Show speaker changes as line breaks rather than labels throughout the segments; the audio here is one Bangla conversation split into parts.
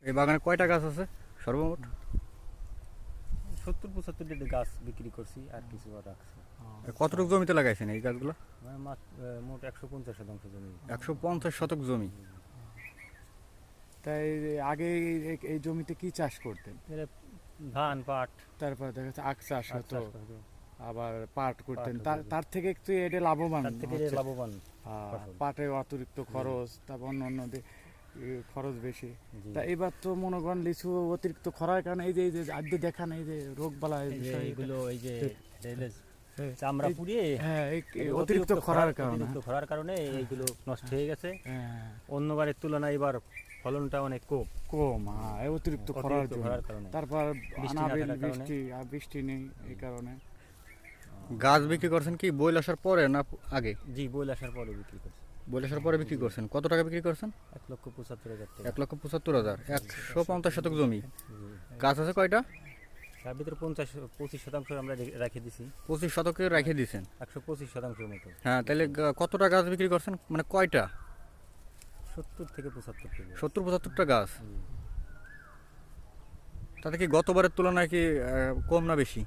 এই বাগানে কয়টা গাছ আছে সর্বমোট?
70-75টা গাছ বিক্রি করছি, আর কিছু রাখছি।
কতটুকু জমিতে লাগাইছেন এই গাছগুলো?
মোট 150 শতাংশ জমি।
150 শতক জমি।
তাই আগে এই জমিতে কি চাষ করতেন?
এরা ধান, পাট,
তারপর দেখা যাচ্ছে আখ চাষ
আখ
হতো,
চাষ করতো।
আবার পাট করতেন।
পাট
তার
হতো।
তার থেকে একটু এটা লাভবান
তার থেকে
হচ্ছে।
লাভবান ফসল।
পাটে অতিরিক্ত খরচ, তারপর অন্য খরচ বেশি।
জি।
তা এবার তো মনে করেন লিচু অতিরিক্ত খরার কারণে এই যে আদ্য দেখান এই যে রোগ বালাই
এই যে
বিষয়
এইগুলো, এই যে
হ্যাঁ,
চামড়া
এই-
পুড়িয়ে,
হ্যাঁ অতিরিক্ত খরার কারণে।
অতিরিক্ত খরার কারণে এইগুলো নষ্ট হয়ে গেছে।
হ্যাঁ,
অন্যবারের তুলনায় এবার ফলনটা অনেক কম।
কম, হ্যাঁ এই অতিরিক্ত খরার
অতিরিক্ত
জন্য।
খরার কারণে।
তারপর
বৃষ্টি না
অনাবিল
থাকার কারণে।
বৃষ্টি নেই এই কারণে।
গাছ বিক্রি করছেন কি বইল আসার পরে না আগে?
জি, বইল আসার পরে বিক্রি করছি।
বইল আসার পরে বিক্রি করছেন। কত টাকা বিক্রি করছেন?
1,75,000 টাকা।
1,75,000। 150 শতক জমি।
জি।
গাছ আছে কয়টা?
তার ভিতরে 25% আমরা রেখে দিছি।
25 শতকে রেখে দিয়েছেন।
125% মতো।
হ্যাঁ, তাহলে কতটা গাছ বিক্রি করছেন, মানে কয়টা?
70 থেকে 75 টাকা।
70-75টা গাছ।
জি।
তাতে কি গতবারের তুলনায় কি কম না বেশি?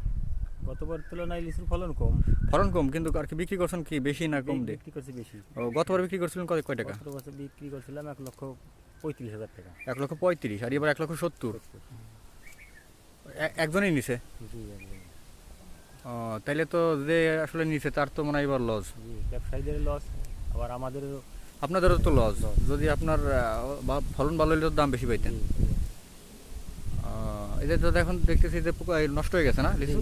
গতবার তুলনায় লিচুর ফলন কম।
ফলন কম, কিন্তু আর কি বিক্রি করছেন কি বেশি না কম দিয়ে?
বিক্রি করছি বেশি।
ও, গতবার বিক্রি করছিলেন কয় টাকা?
গত বছর বিক্রি করছিলাম 1,35,000 টাকা।
1,35,000, আর এবার 1,70,000। একজনই নিছে?
জি, একদম।
ও, তাইলে তো যে আসলে নিছে তার তো মনে হয় এবার লস।
জি, ব্যবসায়ীদের লস, আবার আমাদেরও।
আপনাদেরও তো লস।
Loss।
যদি আপনার ফলন ভালো হলে তো দাম বেশি পাইতেন। এই যে তো এখন দেখতেছি যে পোকা নষ্ট হয়ে গেছে না লিচু?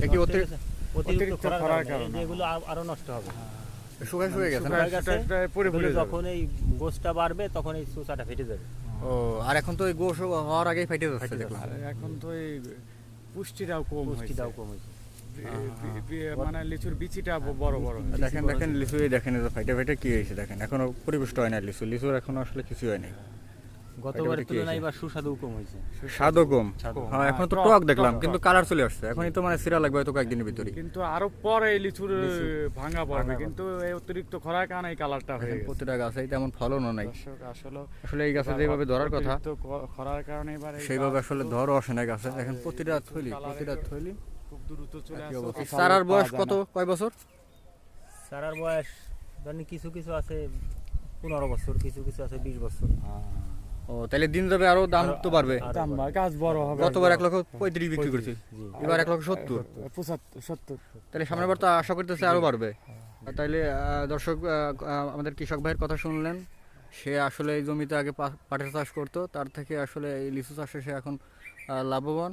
এ কি
অতিরিক্ত
অতিরিক্ত
খরার
খরার
কারণে
কারণে।
এগুলো আরো নষ্ট হবে।
শুকিয়ে গেছে না?
শুকায় গেছে।
পরে
এগুলো
পড়ে যাবে।
যখন এই গোছটা বাড়বে তখন এই চোষাটা ফেটে যাবে।
ও, আর এখন তো ওই গোশ হওয়ার আগেই ফাইটে যাচ্ছে
ফাইটে
দেখলাম।
আর এখন তো এই পুষ্টিটাও কম হয়েছে।
পুষ্টিটাও কম হয়েছে।
মানে লিচুর বিচিটা বড় বড় হয়েছে।
দেখেন লিচু, এই দেখেন এই যে ফাইটে কি হয়েছে দেখেন, এখনো পরিপুষ্ট হয় না লিচুর এখনো আসলে কিছু হয় নাই।
গতবারের
কি
তুলনায়
হয়েছে?
এবার সুস্বাদু কম হয়েছে।
স্বাদও কম।
স্বাদও কম।
হ্যাঁ, এখন তো
টক,
টক দেখলাম,
টক,
কিন্তু
টক।
কালার চলে আসছে। এখনই তো মানে সিরা লাগবে হয়তো কয়েকদিনের ভিতরে।
কিন্তু আরো পরে এই লিচুর
লিচু
ভাঙা পড়বে,
ভাঙা
কিন্তু এই অতিরিক্ত খরার কারণে এই কালারটা হয়ে গেছে।
প্রতিটা গাছে তেমন ফলনও নাই।
দর্শক আসলে
আসলে এই গাছে যেভাবে ধরার কথা
অতিরিক্ত খরার কারণে এবার এই
সেইভাবে আসলে
গাছগুলো
ধরও আসে না গাছে।
আর
দেখেন
এই
প্রতিটা থৈলি
কালারের খুব দ্রুত চলে
কি
আসছে।
অবস্থা।
ফসল
চারার বয়স
পাওয়া যায়
কত,
না।
কয় বছর?
চারার বয়স ধরেন কিছু কিছু আছে 15 বছর, কিছু কিছু আছে 20 বছর।
ও, তাহলে দিন যাবে আরো দাম তো বাড়বে।
আরো
দাম বাড়বে, গাছ বড় হবে।
গতবার 1,35,000 বিক্রি করছি, এবার 1,70,000।
75-70।
তাহলে সামনের বার তো আশা করতেছে আরো বাড়বে। তাইলে দর্শক, আমাদের কৃষক ভাইয়ের কথা শুনলেন। সে আসলে এই জমিতে আগে পাটের চাষ করতো, তার থেকে আসলে এই লিচু চাষে সে এখন লাভবান।